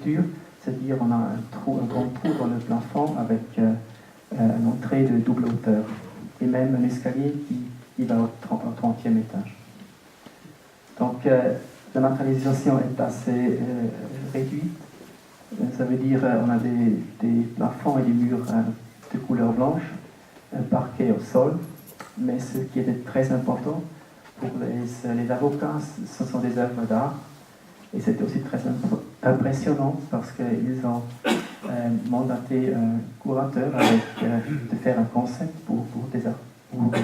structure, c'est-à-dire on a un grand trou dans le plafond avec une entrée de double hauteur et même un escalier qui va au 30e étage. Donc la matérialisation est assez réduite. Ça veut dire on a des plafonds et des murs de couleur blanche, un parquet au sol, mais ce qui est très important pour les avocats, ce sont des œuvres d'art. Et c'était aussi très impressionnant parce qu'ils ont mandaté un curateur de faire un concept pour de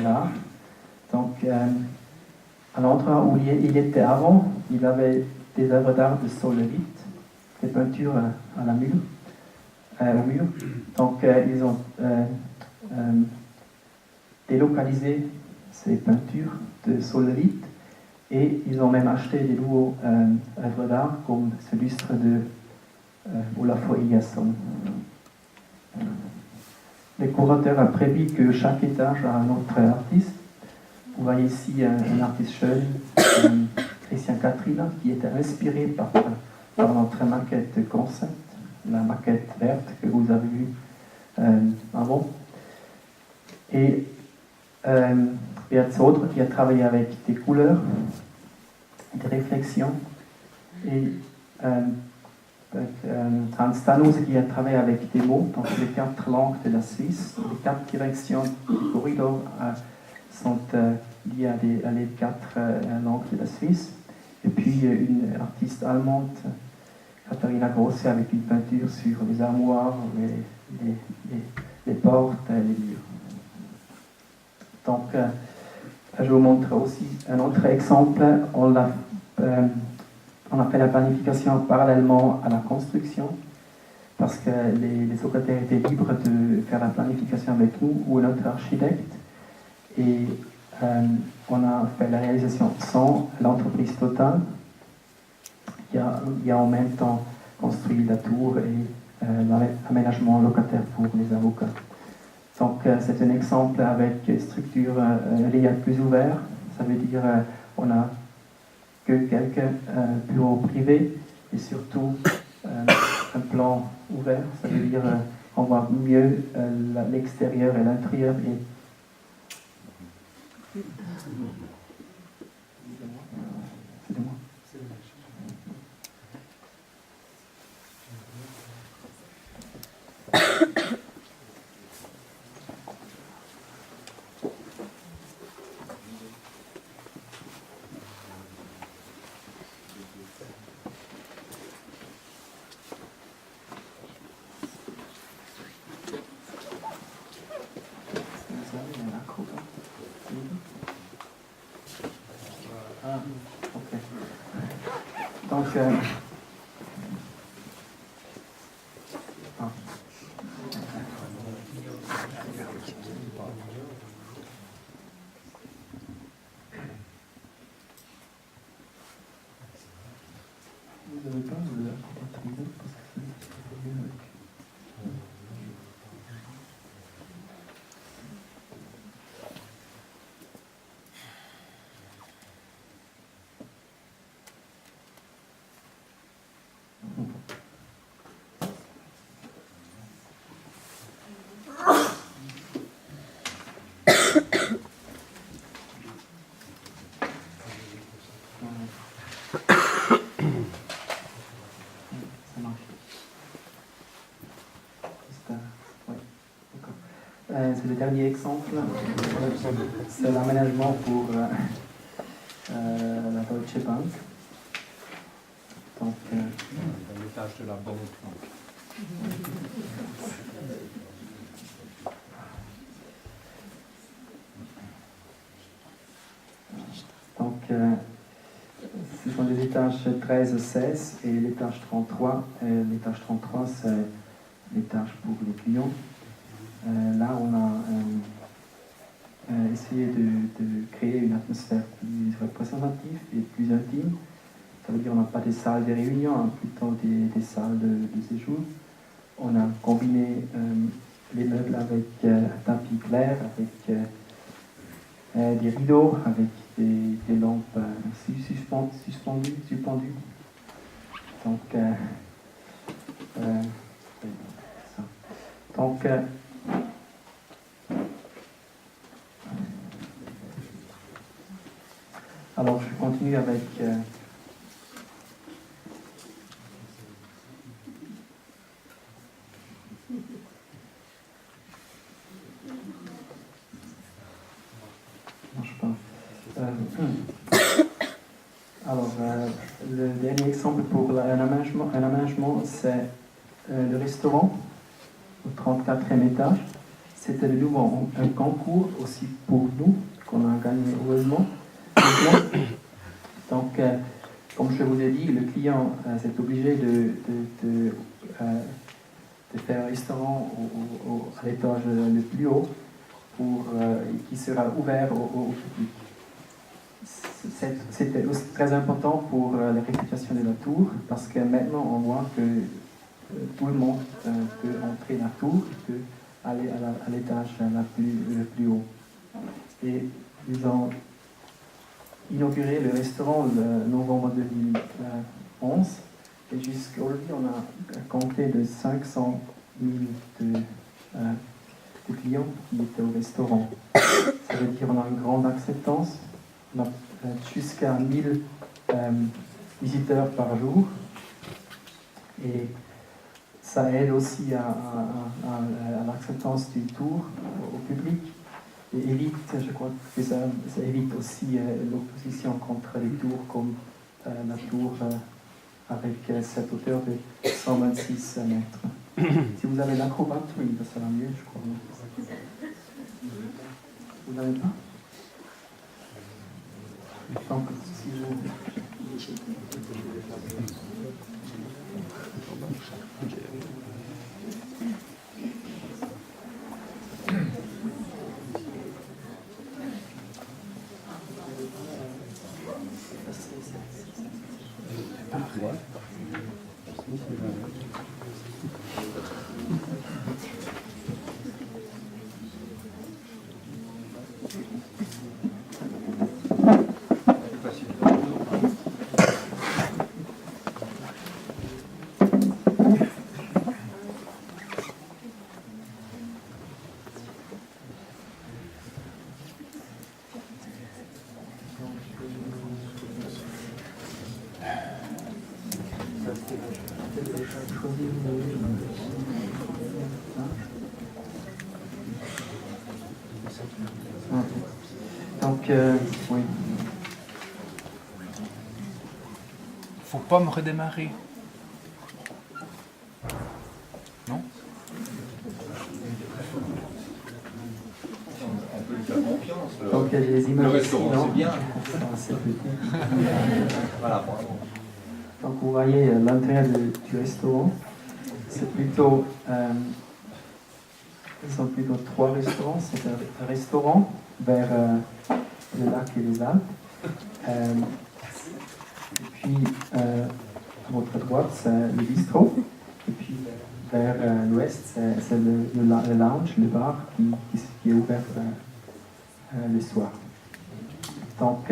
l'art. Donc, à l'endroit où il était avant, il avait des œuvres d'art de solérite, des peintures à la mur, au mur. Donc, ils ont délocalisé ces peintures de solérite et ils ont même acheté des nouveaux œuvres d'art comme ce lustre de Olafur Eliasson. Le curateur a prévu que chaque étage a un autre artiste. Vous voyez ici un artiste jeune, Christian Katrina, qui était inspiré par notre maquette concept, la maquette verte que vous avez vue avant. Et Beat Sodre qui a travaillé avec des couleurs, des réflexions, et Hans Stanose qui a travaillé avec des mots, donc les 4 langues de la Suisse, les 4 directions du corridor sont liées à les 4 langues de la Suisse, et puis une artiste allemande, Katharina Grosse, avec une peinture sur les armoires, les portes, les murs. Donc, je vous montre aussi un autre exemple. On a fait la planification parallèlement à la construction, parce que les locataires étaient libres de faire la planification avec nous ou notre architecte. Et on a fait la réalisation sans l'entreprise Total, qui a en même temps construit la tour et l'aménagement locataire pour les avocats. Donc c'est un exemple avec structure liée plus ouverte. Ça veut dire on a que quelques bureaux privés et surtout un plan ouvert. Ça veut dire on voit mieux l'extérieur et l'intérieur. C'est de moi. Ok. Donc, vous n'avez pas le parce que c'est mieux avec. C'est le dernier exemple. C'est l'aménagement pour la Deutsche Bank. Donc, dans l'étage de la banque. Donc, ce sont les étages 13 et 16 et l'étage 33. L'étage 33, c'est l'étage pour les clients. Là, on a essayé de créer une atmosphère plus représentative et plus intime. Ça veut dire qu'on n'a pas des salles de réunion, hein, plutôt des salles de séjour. On a combiné les meubles avec un tapis clair, avec des rideaux, avec des lampes suspendues. Donc, Donc, alors, je continue avec marche pas. Alors, le dernier exemple pour un aménagement, c'est le restaurant au 34e étage. C'était de nouveau un concours aussi pour nous, qu'on a gagné heureusement. Donc, comme je vous ai dit, le client s'est obligé de faire un restaurant à l'étage le plus haut qui sera ouvert au public. C'était aussi très important pour la réputation de la tour, parce que maintenant on voit que tout le monde peut entrer dans la tour, peut aller à l'étage le plus haut. Et ils ont inauguré le restaurant le novembre 2011, et jusqu'à aujourd'hui on a compté de 500 000 de clients qui étaient au restaurant. Ça veut dire qu'on a une grande acceptance. On a jusqu'à 1000 visiteurs par jour, et ça aide aussi à l'acceptance du tour au public, et évite, je crois que ça évite aussi l'opposition contre les tours comme la tour avec cette hauteur de 126 mètres. Si vous avez l'acrobaterie, ça sera mieux, je crois. Vous n'avez pas? Donc, si vous... Donc, oui. Faut pas me redémarrer. Non? Donc, les images. Le restaurant, ici, c'est bien. C'est petit. Voilà, bravo. Donc, vous voyez l'intérieur du restaurant. C'est plutôt. Ils sont plutôt 3 restaurants. C'est un restaurant vers le lac et les Alpes. Et puis, à votre droite, c'est le bistrot. Et puis, vers l'ouest, c'est le lounge, le bar qui est ouvert le soir. Donc,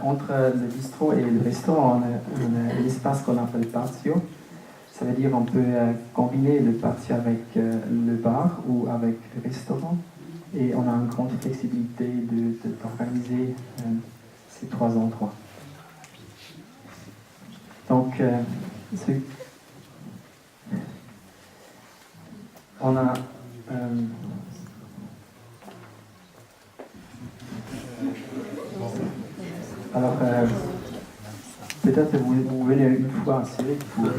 entre le bistrot et le restaurant, on a un espace qu'on appelle patio. Ça veut dire qu'on peut combiner le patio avec le bar ou avec le restaurant. Et on a une grande flexibilité d'organiser ces 3 endroits. Donc, on a alors peut-être vous venez une fois à Zurich pour